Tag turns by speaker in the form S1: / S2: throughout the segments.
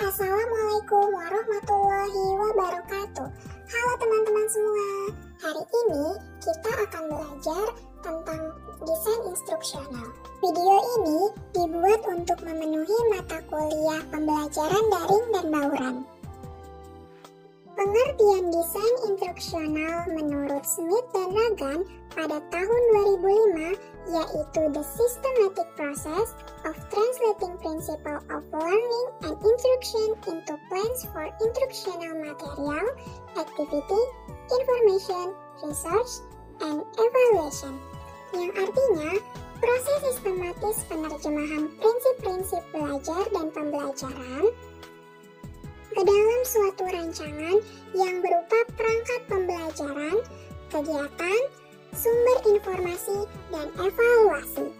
S1: Assalamualaikum warahmatullahi wabarakatuh. Halo teman-teman semua. Hari ini kita akan belajar tentang desain instruksional. Video ini dibuat untuk memenuhi mata kuliah pembelajaran daring dan bauran. Pengertian desain instruksional menurut Smith dan Ragan pada tahun 2005 yaitu the systematic process of translating principle of learning and instruction into plans for instructional material, activity, information, research, and evaluation, yang artinya proses sistematis penerjemahan prinsip-prinsip belajar dan pembelajaran ke dalam suatu rancangan yang berupa perangkat pembelajaran, kegiatan, sumber informasi, dan evaluasi.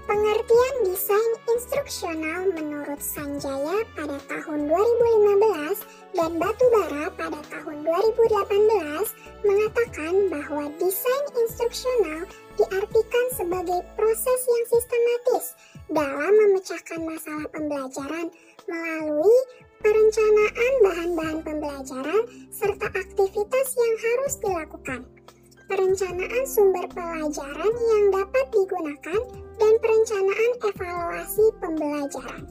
S1: Pengertian desain instruksional menurut Sanjaya pada tahun 2015 dan Batubara pada tahun 2018 mengatakan bahwa desain instruksional diartikan sebagai proses yang sistematis dalam memecahkan masalah pembelajaran melalui perencanaan bahan-bahan pembelajaran serta aktivitas yang harus dilakukan, perencanaan sumber pelajaran yang dapat digunakan, dan perencanaan evaluasi pembelajaran.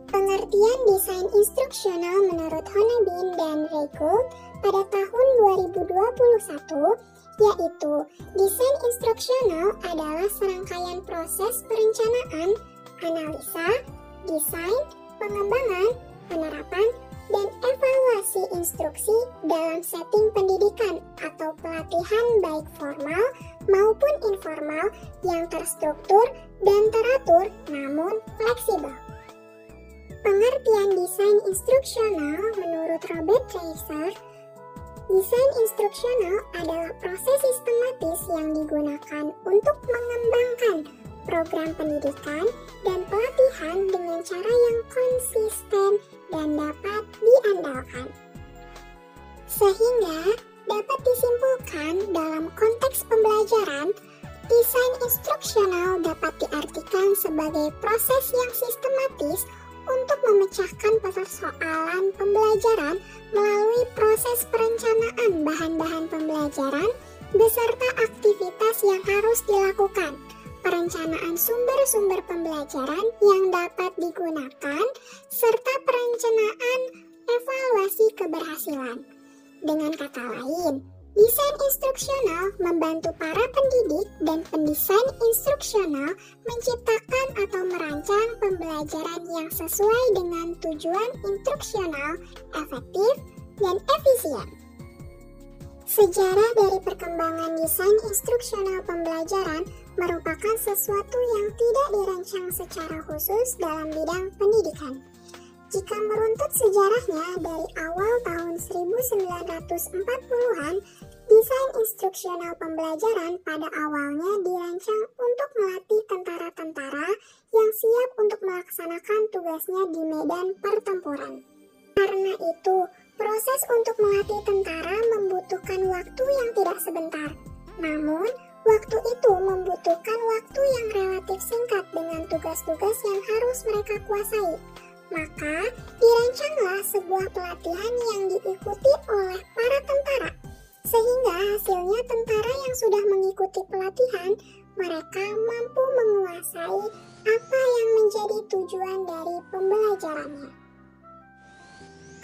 S1: Pengertian desain instruksional menurut Honebin dan Reigold pada tahun 2021 yaitu desain instruksional adalah serangkaian proses perencanaan, analisa, desain, pengembangan, penerapan, dan evaluasi instruksi dalam setting pendidikan atau pelatihan baik formal maupun informal yang terstruktur dan teratur namun fleksibel. Pengertian desain instruksional menurut Robert Tracer, desain instruksional adalah proses sistematis yang digunakan untuk mengembangkan program pendidikan dan pelatihan dengan cara yang konsisten dan dapat diandalkan. Sehingga dapat disimpulkan dalam konteks pembelajaran, desain instruksional dapat diartikan sebagai proses yang sistematis untuk memecahkan persoalan pembelajaran melalui proses perencanaan bahan-bahan pembelajaran beserta aktivitas yang harus dilakukan, perencanaan sumber-sumber pembelajaran yang dapat digunakan, serta perencanaan evaluasi keberhasilan. Dengan kata lain, desain instruksional membantu para pendidik dan pendesain instruksional menciptakan atau merancang pembelajaran yang sesuai dengan tujuan instruksional, efektif, dan efisien. Sejarah dari perkembangan desain instruksional pembelajaran merupakan sesuatu yang tidak dirancang secara khusus dalam bidang pendidikan. Jika meruntut sejarahnya dari awal tahun 1940-an, desain instruksional pembelajaran pada awalnya dirancang untuk melatih tentara-tentara yang siap untuk melaksanakan tugasnya di medan pertempuran. Karena itu, proses untuk melatih tentara membutuhkan waktu yang tidak sebentar. Namun, waktu itu membutuhkan waktu yang relatif singkat dengan tugas-tugas yang harus mereka kuasai. Maka, dirancanglah sebuah pelatihan yang diikuti oleh para tentara. Sehingga hasilnya tentara yang sudah mengikuti pelatihan, mereka mampu menguasai apa yang menjadi tujuan dari pembelajarannya.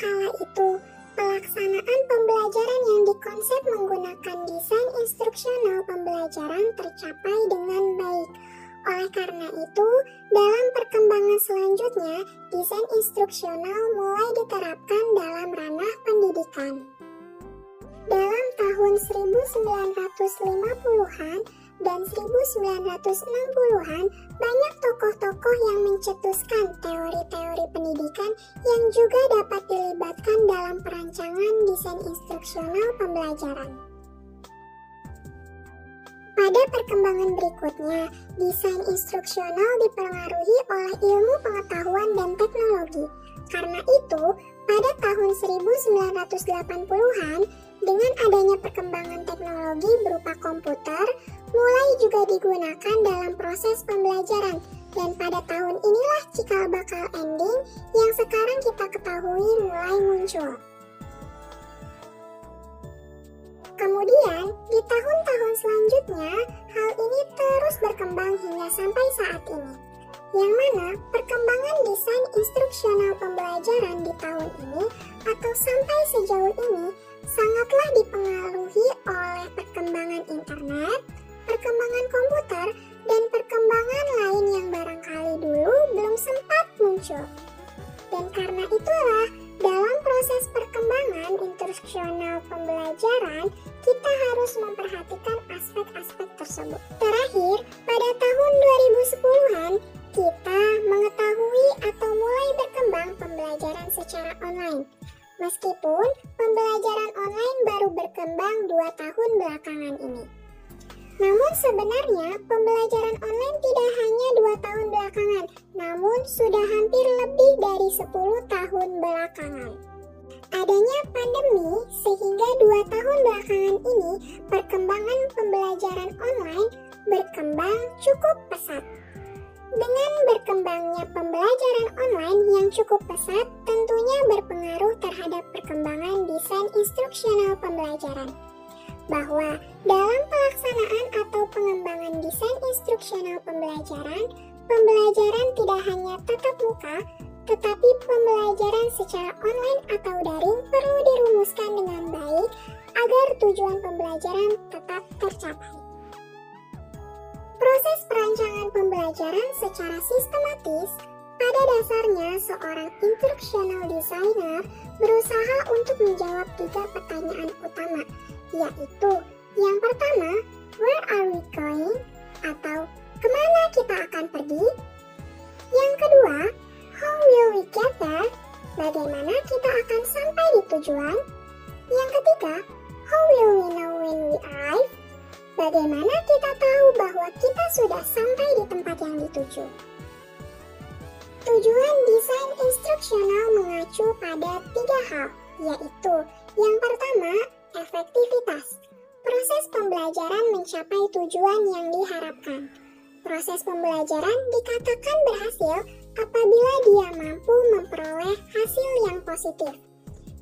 S1: Kala itu, pelaksanaan pembelajaran yang dikonsep menggunakan desain instruksional pembelajaran tercapai dengan baik. Oleh karena itu, dalam perkembangan selanjutnya, desain instruksional mulai diterapkan dalam ranah pendidikan. Dalam tahun 1950-an dan 1960-an, banyak tokoh-tokoh yang mencetuskan teori-teori pendidikan yang juga dapat dilibatkan dalam perancangan desain instruksional pembelajaran. Pada perkembangan berikutnya, desain instruksional dipengaruhi oleh ilmu pengetahuan dan teknologi. Karena itu, pada tahun 1980-an, dengan adanya perkembangan teknologi berupa komputer, mulai juga digunakan dalam proses pembelajaran. Dan pada tahun inilah cikal bakal ending yang sekarang kita ketahui mulai muncul. Kemudian, di tahun-tahun selanjutnya, hal ini terus berkembang hingga sampai saat ini. Yang mana perkembangan desain instruksional pembelajaran di tahun ini atau sampai sejauh ini sangatlah dipengaruhi oleh perkembangan internet, perkembangan komputer, dan perkembangan lain yang barangkali dulu belum sempat muncul. Dan karena itulah, dalam proses perkembangan instruksional pembelajaran, kita harus memperhatikan aspek-aspek tersebut. Terakhir, pada tahun 2010-an, kita mengetahui atau mulai berkembang pembelajaran secara online. Meskipun pembelajaran online baru berkembang 2 tahun belakangan ini. Namun sebenarnya pembelajaran online tidak hanya 2 tahun belakangan, namun sudah hampir lebih dari 10 tahun belakangan. Adanya pandemi sehingga 2 tahun belakangan ini perkembangan pembelajaran online berkembang cukup pesat. Dengan berkembangnya pembelajaran online yang cukup pesat tentunya berpengaruh terhadap perkembangan desain instruksional pembelajaran. Bahwa dalam pelaksanaan atau pengembangan desain instruksional pembelajaran, pembelajaran tidak hanya tatap muka, tetapi pembelajaran secara online atau daring perlu dirumuskan dengan baik agar tujuan pembelajaran tetap tercapai. Proses perancangan pembelajaran secara sistematis, pada dasarnya seorang instructional designer berusaha untuk menjawab 3 pertanyaan utama, yaitu yang pertama, where are we going? Atau kemana kita akan pergi? Yang kedua, how will we get there? Bagaimana kita akan sampai di tujuan? Yang ketiga, how will we know when we arrive? Bagaimana kita tahu bahwa kita sudah sampai di tempat yang dituju? Tujuan desain instruksional mengacu pada 3 hal, yaitu yang pertama, efektivitas. Proses pembelajaran mencapai tujuan yang diharapkan. Proses pembelajaran dikatakan berhasil apabila dia mampu memperoleh hasil yang positif.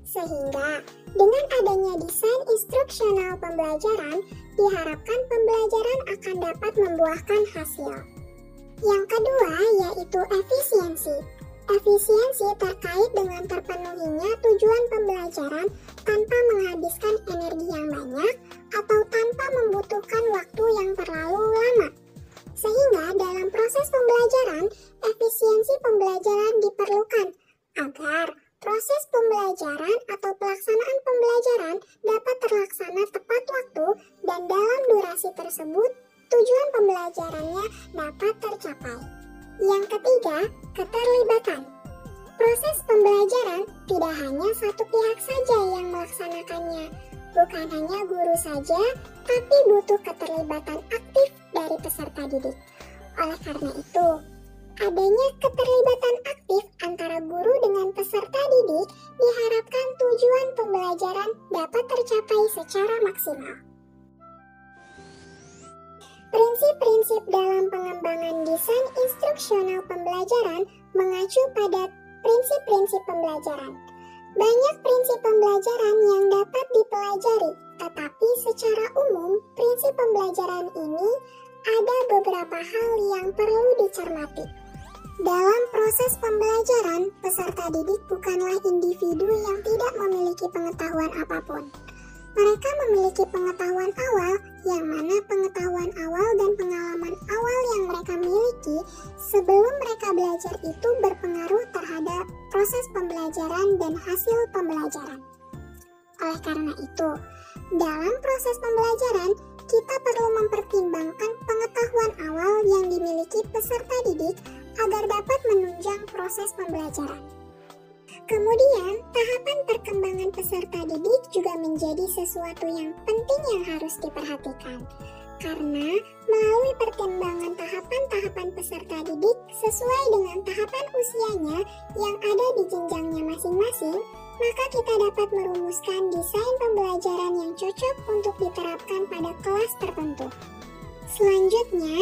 S1: Sehingga, dengan adanya desain instruksional pembelajaran, diharapkan pembelajaran akan dapat membuahkan hasil. Yang kedua, yaitu efisiensi. Efisiensi terkait dengan terpenuhinya tujuan pembelajaran tanpa menghabiskan energi yang banyak atau tanpa membutuhkan waktu yang terlalu lama. Sehingga dalam proses pembelajaran, efisiensi pembelajaran diperlukan agar proses pembelajaran atau pelaksanaan pembelajaran dapat terlaksana tepat waktu dan dalam durasi tersebut, tujuan pembelajarannya dapat tercapai. Yang ketiga, keterlibatan. Proses pembelajaran tidak hanya satu pihak saja yang melaksanakannya, bukan hanya guru saja, tapi butuh keterlibatan aktif dari peserta didik. Oleh karena itu, adanya keterlibatan aktif antara guru dengan peserta didik diharapkan tujuan pembelajaran dapat tercapai secara maksimal. Prinsip-prinsip dalam pengembangan desain instruksional pembelajaran mengacu pada prinsip-prinsip pembelajaran. Banyak prinsip pembelajaran yang dapat dipelajari, tetapi secara umum prinsip pembelajaran ini ada beberapa hal yang perlu dicermati. Dalam proses pembelajaran, peserta didik bukanlah individu yang tidak memiliki pengetahuan apapun. Mereka memiliki pengetahuan awal, yang mana pengetahuan awal dan pengalaman awal yang mereka miliki sebelum mereka belajar itu berpengaruh terhadap proses pembelajaran dan hasil pembelajaran. Oleh karena itu, dalam proses pembelajaran, kita perlu mempertimbangkan pengetahuan awal yang dimiliki peserta didik agar dapat menunjang proses pembelajaran. Kemudian, tahapan perkembangan peserta didik juga menjadi sesuatu yang penting yang harus diperhatikan. Karena melalui pertimbangan tahapan-tahapan peserta didik sesuai dengan tahapan usianya yang ada di jenjangnya masing-masing, maka kita dapat merumuskan desain pembelajaran yang cocok untuk diterapkan pada kelas tertentu. Selanjutnya,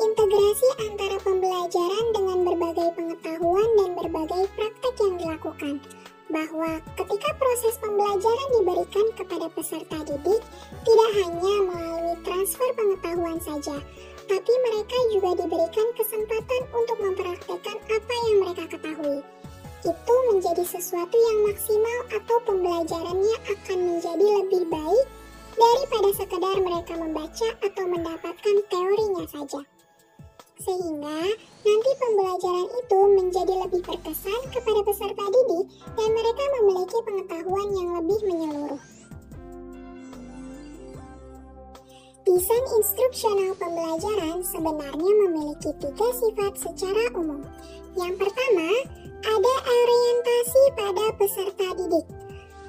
S1: integrasi antara pembelajaran dengan berbagai pengetahuan dan berbagai praktek yang dilakukan. bahwa ketika proses pembelajaran diberikan kepada peserta didik, tidak hanya melalui transfer pengetahuan saja, tapi mereka juga diberikan kesempatan untuk mempraktekkan apa yang mereka ketahui. Itu menjadi sesuatu yang maksimal atau pembelajarannya akan menjadi lebih baik daripada sekedar mereka membaca atau mendapatkan teorinya saja. Sehingga nanti pembelajaran itu menjadi lebih berkesan kepada peserta didik dan mereka memiliki pengetahuan yang lebih menyeluruh. Desain instruksional pembelajaran sebenarnya memiliki 3 sifat secara umum. Yang pertama, ada orientasi pada peserta didik.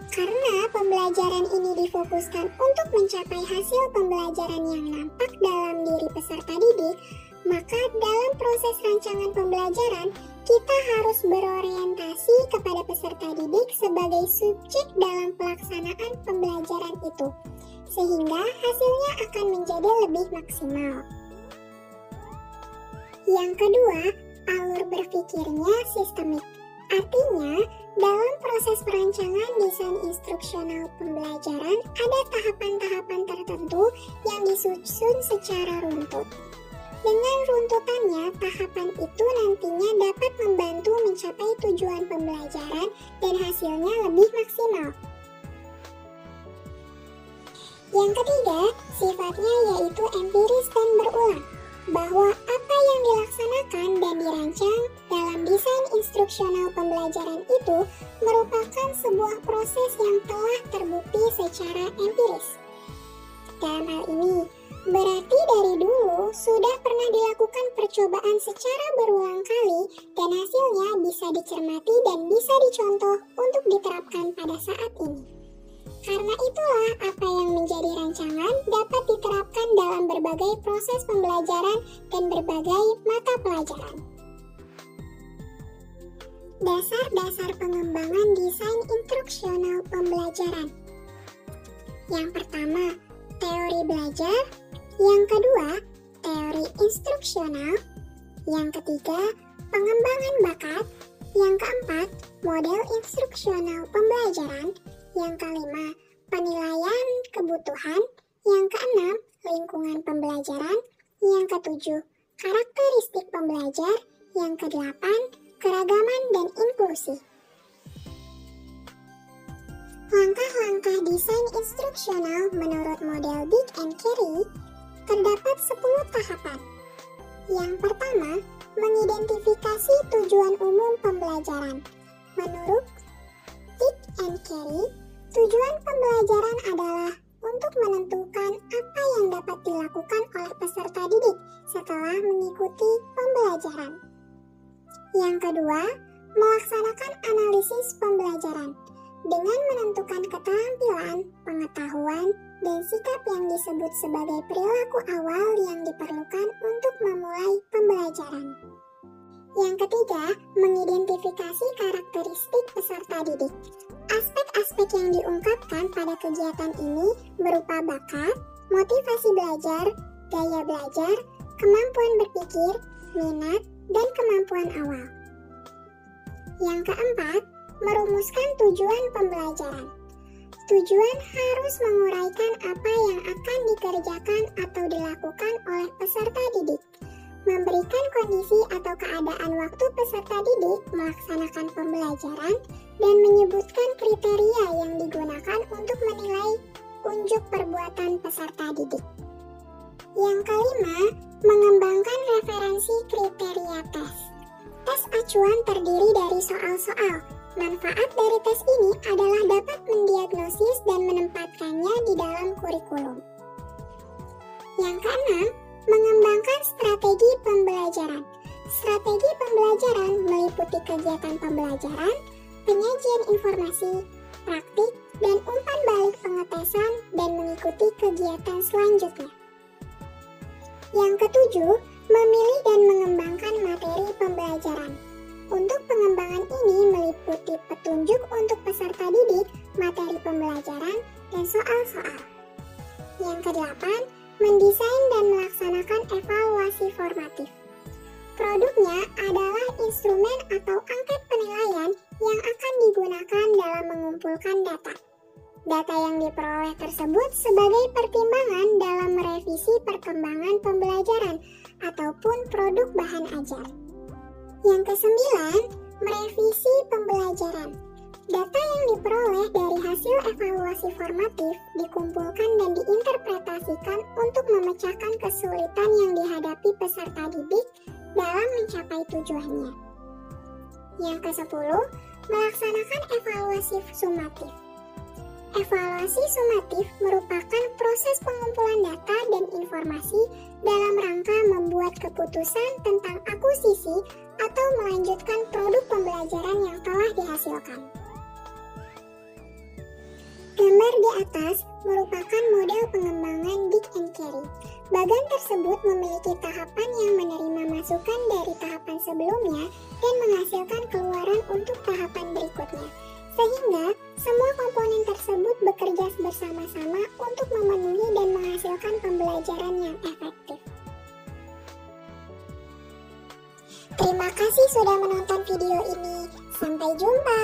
S1: Karena pembelajaran ini difokuskan untuk mencapai hasil pembelajaran yang nampak dalam diri peserta didik, maka dalam proses rancangan pembelajaran, kita harus berorientasi kepada peserta didik sebagai subjek dalam pelaksanaan pembelajaran itu, sehingga hasilnya akan menjadi lebih maksimal. Yang kedua, alur berpikirnya sistemik. Artinya, dalam proses perancangan desain instruksional pembelajaran ada tahapan-tahapan tertentu yang disusun secara runtut. Dengan runtutannya, tahapan itu nantinya dapat membantu mencapai tujuan pembelajaran dan hasilnya lebih maksimal. Yang ketiga, sifatnya yaitu empiris dan berulang, bahwa apa yang dilaksanakan dan dirancang dalam desain instruksional pembelajaran itu merupakan sebuah proses yang telah terbukti secara empiris. Dalam hal ini, berarti dari dulu sudah pernah dilakukan percobaan secara berulang kali dan hasilnya bisa dicermati dan bisa dicontoh untuk diterapkan pada saat ini. Karena itulah apa yang menjadi rancangan dapat diterapkan dalam berbagai proses pembelajaran dan berbagai mata pelajaran. Dasar-dasar pengembangan desain instruksional pembelajaran. Yang pertama, teori belajar. Yang kedua, teori instruksional. Yang ketiga, pengembangan bakat. Yang keempat, model instruksional pembelajaran. Yang kelima, penilaian kebutuhan. Yang keenam, lingkungan pembelajaran. Yang ketujuh, karakteristik pembelajar. Yang kedelapan, keragaman dan inklusi. Langkah-langkah desain instruksional menurut model Dick and Carey terdapat 10 tahapan. Yang pertama, mengidentifikasi tujuan umum pembelajaran. Menurut Dick and Carey, tujuan pembelajaran adalah untuk menentukan apa yang dapat dilakukan oleh peserta didik setelah mengikuti pembelajaran. Yang kedua, melaksanakan analisis pembelajaran dengan menentukan keterampilan, pengetahuan, dan sikap yang disebut sebagai perilaku awal yang diperlukan untuk memulai pembelajaran. Yang ketiga, mengidentifikasi karakteristik peserta didik. Aspek-aspek yang diungkapkan pada kegiatan ini berupa bakat, motivasi belajar, gaya belajar, kemampuan berpikir, minat, dan kemampuan awal. Yang keempat, merumuskan tujuan pembelajaran. Tujuan harus menguraikan apa yang akan dikerjakan atau dilakukan oleh peserta didik, memberikan kondisi atau keadaan waktu peserta didik melaksanakan pembelajaran, dan menyebutkan kriteria yang digunakan untuk menilai unjuk perbuatan peserta didik. Yang kelima, mengembangkan referensi kriteria tes. Tes acuan terdiri dari soal-soal. Manfaat dari tes ini adalah dapat mendiagnosis dan menempatkannya di dalam kurikulum. Yang keenam, mengembangkan strategi pembelajaran. Strategi pembelajaran meliputi kegiatan pembelajaran, penyajian informasi, praktik, dan umpan balik pengetesan dan mengikuti kegiatan selanjutnya. Yang ketujuh, memilih dan mengembangkan materi pembelajaran. Untuk pengembangan ini meliputi petunjuk untuk peserta didik, materi pembelajaran, dan soal-soal. Yang kedelapan, mendesain dan melaksanakan evaluasi formatif. Produknya adalah instrumen atau angket penilaian yang akan digunakan dalam mengumpulkan data. Data yang diperoleh tersebut sebagai pertimbangan dalam merevisi perkembangan pembelajaran ataupun produk bahan ajar. Yang kesembilan, merevisi pembelajaran. Data yang diperoleh dari hasil evaluasi formatif dikumpulkan dan diinterpretasikan untuk memecahkan kesulitan yang dihadapi peserta didik dalam mencapai tujuannya. Yang ke-10, melaksanakan evaluasi sumatif. Evaluasi sumatif merupakan proses pengumpulan data dan informasi dalam rangka membuat keputusan tentang akuisisi atau melanjutkan produk pembelajaran yang telah dihasilkan. Gambar di atas merupakan model pengembangan Dig and Carry. Bagan tersebut memiliki tahapan yang menerima masukan dari tahapan sebelumnya dan menghasilkan keluaran untuk tahapan berikutnya. Sehingga semua komponen tersebut bekerja bersama-sama untuk memenuhi dan menghasilkan pembelajaran yang efektif. Terima kasih sudah menonton video ini. Sampai jumpa.